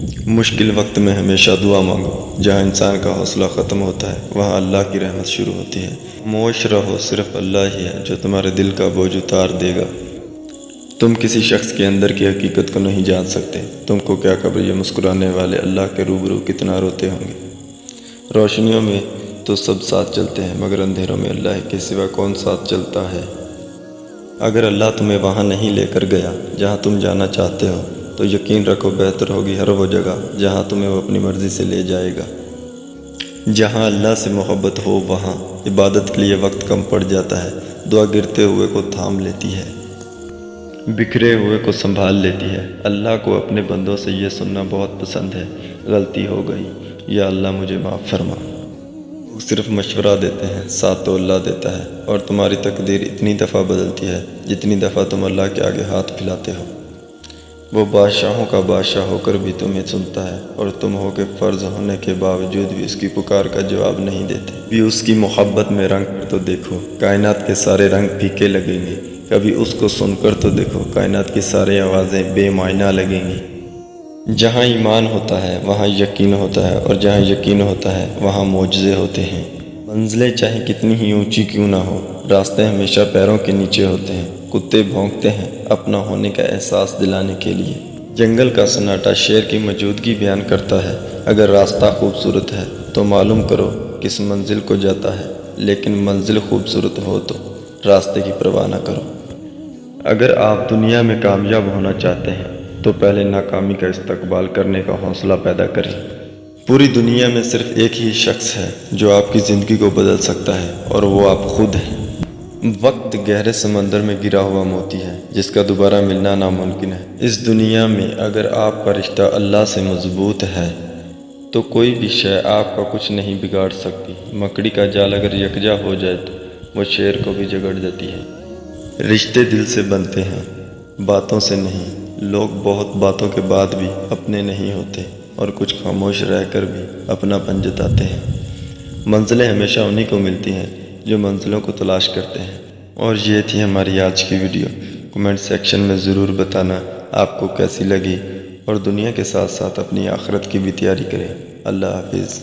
مشکل وقت میں ہمیشہ دعا مانگو۔ جہاں انسان کا حوصلہ ختم ہوتا ہے وہاں اللہ کی رحمت شروع ہوتی ہے۔ خاموش رہو، صرف اللہ ہی ہے جو تمہارے دل کا بوجھ اتار دے گا۔ تم کسی شخص کے اندر کی حقیقت کو نہیں جان سکتے۔ تم کو کیا خبر یہ مسکرانے والے اللہ کے روبرو کتنا روتے ہوں گے۔ روشنیوں میں تو سب ساتھ چلتے ہیں مگر اندھیروں میں اللہ کے سوا کون ساتھ چلتا ہے۔ اگر اللہ تمہیں وہاں نہیں لے کر گیا جہاں تم جانا چاہتے ہو تو یقین رکھو بہتر ہوگی ہر وہ جگہ جہاں تمہیں وہ اپنی مرضی سے لے جائے گا۔ جہاں اللہ سے محبت ہو وہاں عبادت کے لیے وقت کم پڑ جاتا ہے۔ دعا گرتے ہوئے کو تھام لیتی ہے، بکھرے ہوئے کو سنبھال لیتی ہے۔ اللہ کو اپنے بندوں سے یہ سننا بہت پسند ہے، غلطی ہو گئی یا اللہ مجھے معاف فرما۔ وہ صرف مشورہ دیتے ہیں، ساتھ تو اللہ دیتا ہے، اور تمہاری تقدیر اتنی دفعہ بدلتی ہے جتنی دفعہ تم اللہ کے آگے ہاتھ پھیلاتے ہو۔ وہ بادشاہوں کا بادشاہ ہو کر بھی تمہیں سنتا ہے، اور تم ہو کے فرض ہونے کے باوجود بھی اس کی پکار کا جواب نہیں دیتے۔ بھی اس کی محبت میں رنگ کر تو دیکھو، کائنات کے سارے رنگ پھیکے لگیں گے۔ کبھی اس کو سن کر تو دیکھو، کائنات کی ساری آوازیں بے معنی لگیں گی۔ جہاں ایمان ہوتا ہے وہاں یقین ہوتا ہے، اور جہاں یقین ہوتا ہے وہاں معجزے ہوتے ہیں۔ منزلیں چاہے کتنی ہی اونچی کیوں نہ ہو، راستے ہمیشہ پیروں کے نیچے ہوتے ہیں۔ کتے بھونکتے ہیں اپنا ہونے کا احساس دلانے کے لیے۔ جنگل کا سناٹا شیر کی موجودگی بیان کرتا ہے۔ اگر راستہ خوبصورت ہے تو معلوم کرو کس منزل کو جاتا ہے، لیکن منزل خوبصورت ہو تو راستے کی پرواہ نہ کرو۔ اگر آپ دنیا میں کامیاب ہونا چاہتے ہیں تو پہلے ناکامی کا استقبال کرنے کا حوصلہ پیدا کریں۔ پوری دنیا میں صرف ایک ہی شخص ہے جو آپ کی زندگی کو بدل سکتا ہے، اور وہ آپ خود ہیں۔ وقت گہرے سمندر میں گرا ہوا موتی ہے جس کا دوبارہ ملنا ناممکن ہے۔ اس دنیا میں اگر آپ کا رشتہ اللہ سے مضبوط ہے تو کوئی بھی شے آپ کا کچھ نہیں بگاڑ سکتی۔ مکڑی کا جال اگر یکجا ہو جائے تو وہ شیر کو بھی جگڑ دیتی ہے۔ رشتے دل سے بنتے ہیں، باتوں سے نہیں۔ لوگ بہت باتوں کے بعد بھی اپنے نہیں ہوتے، اور کچھ خاموش رہ کر بھی اپنا پن جتاتے ہیں۔ منزلیں ہمیشہ انہی کو ملتی ہیں جو منزلوں کو تلاش کرتے ہیں۔ اور یہ تھی ہماری آج کی ویڈیو۔ کمنٹ سیکشن میں ضرور بتانا آپ کو کیسی لگی، اور دنیا کے ساتھ ساتھ اپنی آخرت کی بھی تیاری کریں۔ اللہ حافظ۔